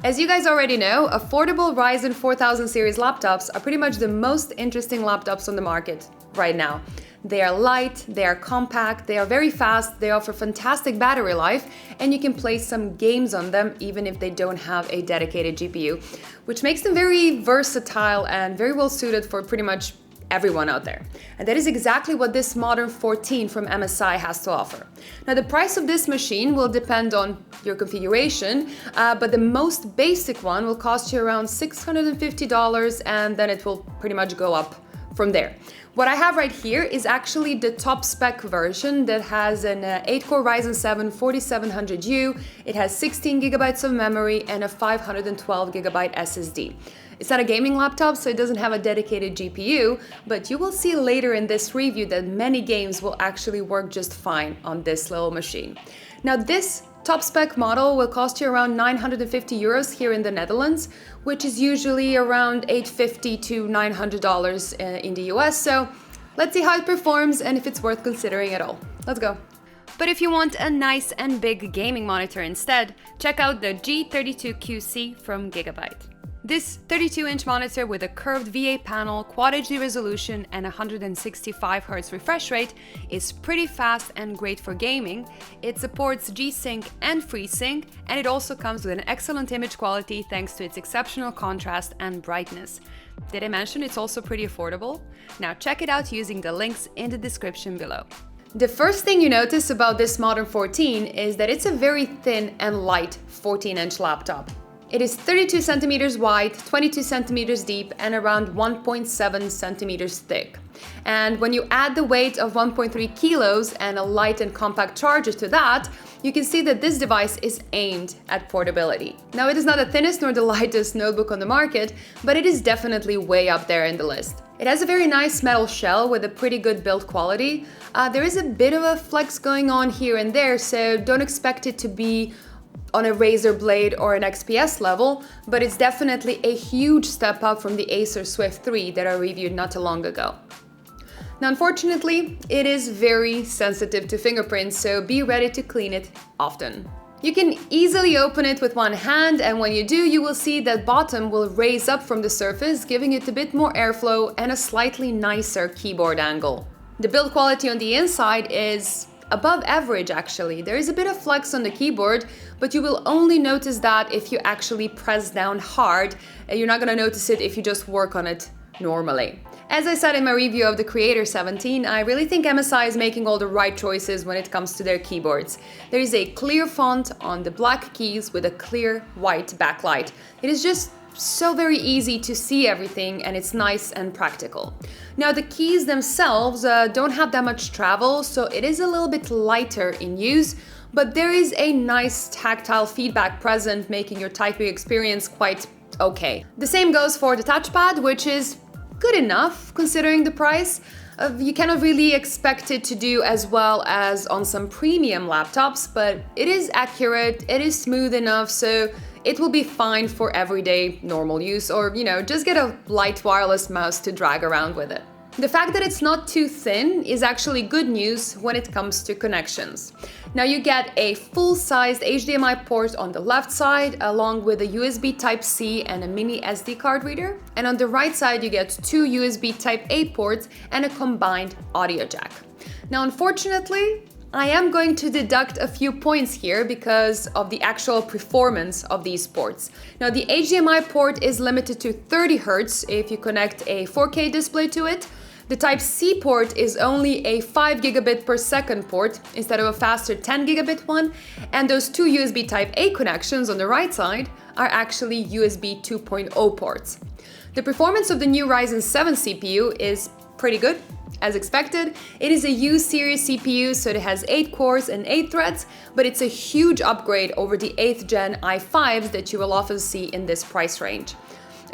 As you guys already know, affordable Ryzen 4000 series laptops are pretty much the most interesting laptops on the market right now. They are light, they are compact, they are very fast, they offer fantastic battery life, and you can play some games on them even if they don't have a dedicated GPU, which makes them very versatile and very well suited for pretty much everyone out there. And that is exactly what this Modern 14 from MSI has to offer. Now, the price of this machine will depend on your configuration, but the most basic one will cost you around $650, and then it will pretty much go up from there. What I have right here is actually the top spec version that has an 8-core Ryzen 7 4700U. It has 16 gigabytes of memory and a 512 gigabyte SSD. It's not a gaming laptop, so it doesn't have a dedicated GPU, but you will see later in this review that many games will actually work just fine on this little machine. Now, this top spec model will cost you around 950 euros here in the Netherlands, which is usually around $850 to $900 in the US. So let's see how it performs and if it's worth considering at all. Let's go. But if you want a nice and big gaming monitor instead, check out the G32QC from Gigabyte. This 32-inch monitor with a curved VA panel, Quad HD resolution, and 165Hz refresh rate is pretty fast and great for gaming. It supports G-Sync and FreeSync, and it also comes with an excellent image quality thanks to its exceptional contrast and brightness. Did I mention it's also pretty affordable? Now check it out using the links in the description below. The first thing you notice about this Modern 14 is that it's a very thin and light 14-inch laptop. It is 32 centimeters wide, 22 centimeters deep, and around 1.7 centimeters thick. And when you add the weight of 1.3 kilos and a light and compact charger to that, you can see that this device is aimed at portability. Now, it is not the thinnest nor the lightest notebook on the market, but it is definitely way up there in the list. It has a very nice metal shell with a pretty good build quality. There is a bit of a flex going on here and there, so don't expect it to be on a Razer Blade or an XPS level, but it's definitely a huge step up from the Acer Swift 3 that I reviewed not too long ago. Now, unfortunately, it is very sensitive to fingerprints, so be ready to clean it often. You can easily open it with one hand, and when you do, you will see that bottom will raise up from the surface, giving it a bit more airflow and a slightly nicer keyboard angle. The build quality on the inside is above average, actually. There is a bit of flex on the keyboard, but you will only notice that if you actually press down hard. You're not going to notice it if you just work on it normally. As I said in my review of the Creator 17, I really think MSI is making all the right choices when it comes to their keyboards. There is a clear font on the black keys with a clear white backlight. It is just so very easy to see everything, and it's nice and practical. Now, the keys themselves don't have that much travel, so it is a little bit lighter in use, but there is a nice tactile feedback present, making your typing experience quite okay. The same goes for the touchpad, which is good enough considering the price. You cannot really expect it to do as well as on some premium laptops, but it is accurate, it is smooth enough, so it will be fine for everyday normal use, or just get a light wireless mouse to drag around with it. The fact that it's not too thin is actually good news when it comes to connections. Now, you get a full-sized HDMI port on the left side, along with a USB Type-C and a mini SD card reader. And on the right side, you get two USB Type-A ports and a combined audio jack. Now, unfortunately, I am going to deduct a few points here because of the actual performance of these ports. Now, the HDMI port is limited to 30 Hz if you connect a 4K display to it. The Type-C port is only a 5 gigabit per second port instead of a faster 10 gigabit one, and those two USB Type-A connections on the right side are actually USB 2.0 ports. The performance of the new Ryzen 7 CPU is pretty good. As expected, it is a U-series CPU, so it has 8 cores and 8 threads, but it's a huge upgrade over the 8th gen i5s that you will often see in this price range.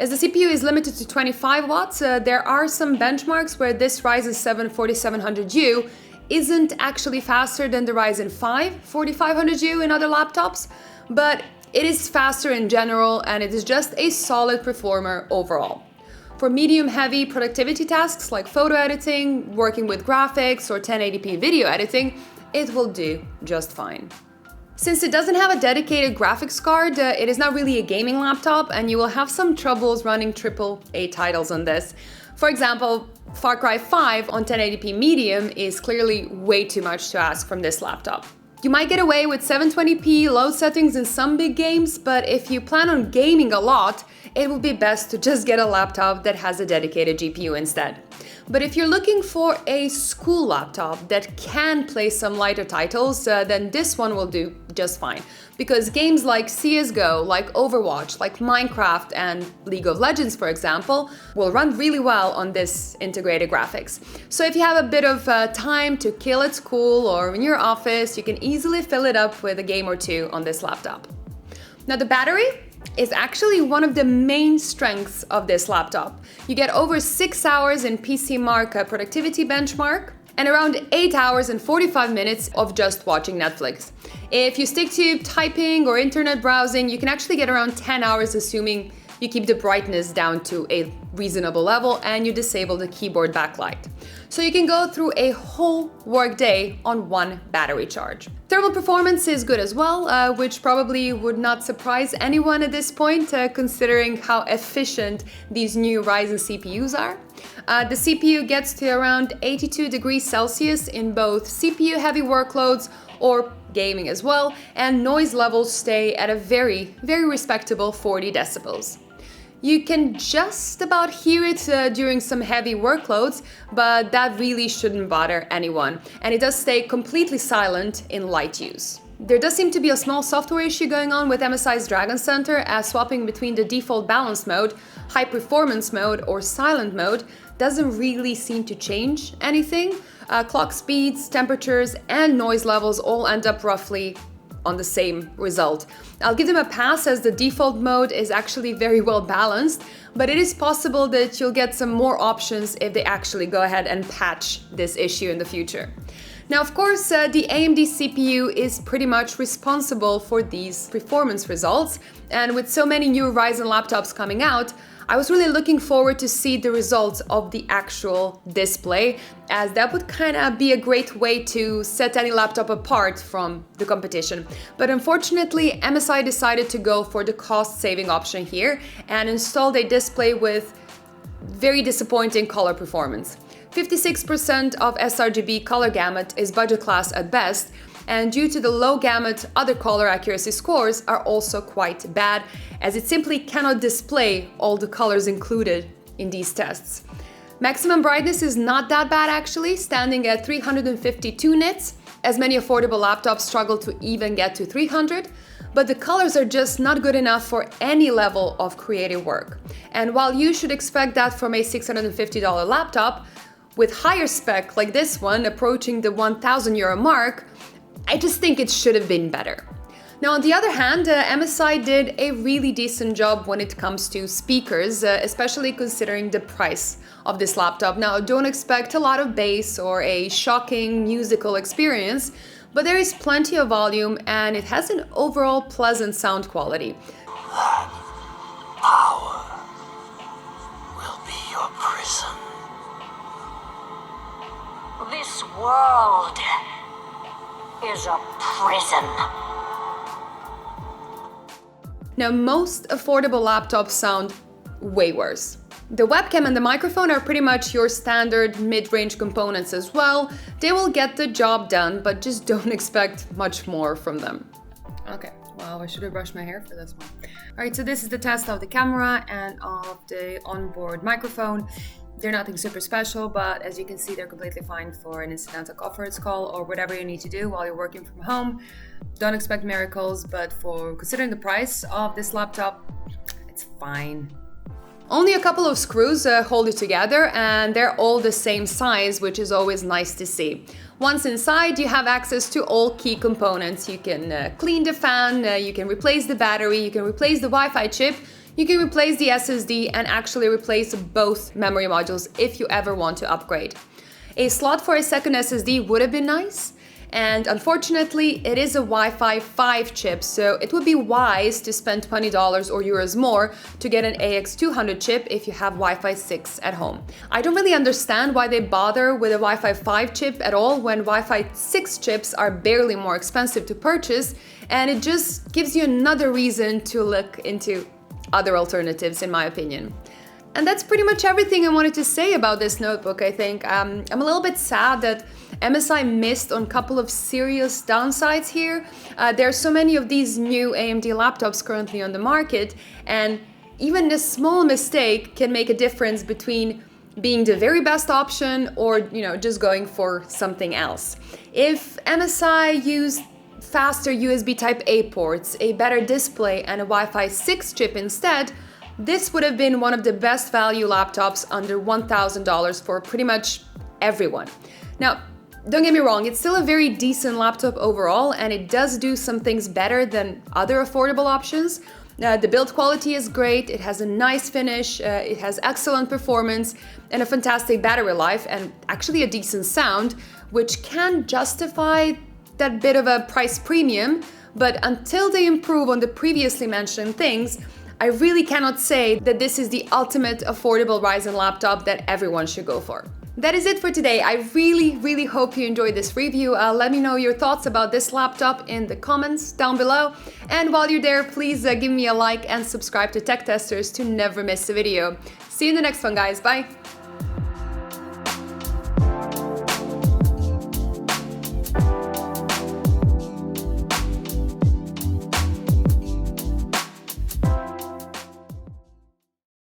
As the CPU is limited to 25 watts, there are some benchmarks where this Ryzen 7 4700U isn't actually faster than the Ryzen 5 4500U in other laptops, but it is faster in general, and it is just a solid performer overall. For medium-heavy productivity tasks like photo editing, working with graphics, or 1080p video editing, it will do just fine. Since it doesn't have a dedicated graphics card, it is not really a gaming laptop, and you will have some troubles running AAA titles on this. For example, Far Cry 5 on 1080p medium is clearly way too much to ask from this laptop. You might get away with 720p load settings in some big games, but if you plan on gaming a lot, it would be best to just get a laptop that has a dedicated GPU instead. But if you're looking for a school laptop that can play some lighter titles, then this one will do just fine. Because games like CSGO, like Overwatch, like Minecraft and League of Legends, for example, will run really well on this integrated graphics. So if you have a bit of time to kill at school or in your office, you can easily fill it up with a game or two on this laptop. Now the battery is actually one of the main strengths of this laptop. You get over 6 hours in PC Mark productivity benchmark and around 8 hours and 45 minutes of just watching Netflix. If you stick to typing or internet browsing, you can actually get around 10 hours assuming you keep the brightness down to a reasonable level and you disable the keyboard backlight. So you can go through a whole work day on one battery charge. Thermal performance is good as well, which probably would not surprise anyone at this point, considering how efficient these new Ryzen CPUs are. The CPU gets to around 82 degrees Celsius in both CPU heavy workloads or gaming as well, and noise levels stay at a very, very respectable 40 decibels. You can just about hear it during some heavy workloads, but that really shouldn't bother anyone, and it does stay completely silent in light use. There does seem to be a small software issue going on with MSI's Dragon Center, as swapping between the default balance mode, high performance mode, or silent mode doesn't really seem to change anything. Clock speeds, temperatures, and noise levels all end up roughly on the same result. I'll give them a pass as the default mode is actually very well balanced, but it is possible that you'll get some more options if they actually go ahead and patch this issue in the future. Now, of course, the AMD CPU is pretty much responsible for these performance results, and with so many new Ryzen laptops coming out, I was really looking forward to see the results of the actual display, as that would kind of be a great way to set any laptop apart from the competition. But unfortunately, MSI decided to go for the cost-saving option here and installed a display with very disappointing color performance. 56% of sRGB color gamut is budget class at best, and due to the low gamut, other color accuracy scores are also quite bad, as it simply cannot display all the colors included in these tests. Maximum brightness is not that bad actually, standing at 352 nits, as many affordable laptops struggle to even get to 300, but the colors are just not good enough for any level of creative work. And while you should expect that from a $650 laptop, with higher spec like this one approaching the €1,000 mark, I just think it should have been better. Now, on the other hand, MSI did a really decent job when it comes to speakers, especially considering the price of this laptop. Now, don't expect a lot of bass or a shocking musical experience, but there is plenty of volume and it has an overall pleasant sound quality. Power will be your prison. This world is a prison. Now, most affordable laptops sound way worse. The webcam and the microphone are pretty much your standard mid-range components as well. They will get the job done, but just don't expect much more from them. Okay, well, I should have brushed my hair for this one. All right, so this is the test of the camera and of the onboard microphone. They're nothing super special, but as you can see, they're completely fine for an incidental conference call or whatever you need to do while you're working from home. Don't expect miracles, but for considering the price of this laptop, it's fine. Only a couple of screws hold it together, and they're all the same size, which is always nice to see. Once inside, you have access to all key components. You can clean the fan, you can replace the battery, you can replace the Wi-Fi chip, you can replace the SSD and actually replace both memory modules if you ever want to upgrade. A slot for a second SSD would have been nice, And unfortunately, it is a Wi-Fi 5 chip, so it would be wise to spend $20 or euros more to get an AX200 chip if you have Wi-Fi 6 at home. I don't really understand why they bother with a Wi-Fi 5 chip at all when Wi-Fi 6 chips are barely more expensive to purchase, and it just gives you another reason to look into other alternatives, in my opinion. And that's pretty much everything I wanted to say about this notebook, I think. I'm a little bit sad that MSI missed on a couple of serious downsides here. There are so many of these new AMD laptops currently on the market, and even a small mistake can make a difference between being the very best option or, just going for something else. If MSI used faster USB Type-A ports, a better display, and a Wi-Fi 6 chip instead, this would have been one of the best value laptops under $1,000 for pretty much everyone. Now, don't get me wrong, it's still a very decent laptop overall, and it does do some things better than other affordable options. The build quality is great, it has a nice finish, it has excellent performance, and a fantastic battery life, and actually a decent sound, which can justify that bit of a price premium. But until they improve on the previously mentioned things, I really cannot say that this is the ultimate affordable Ryzen laptop that everyone should go for. That is it for today. I really hope you enjoyed this review. Let me know your thoughts about this laptop in the comments down below. And while you're there, please give me a like and subscribe to Tech Testers to never miss a video. See you in the next one, guys. Bye!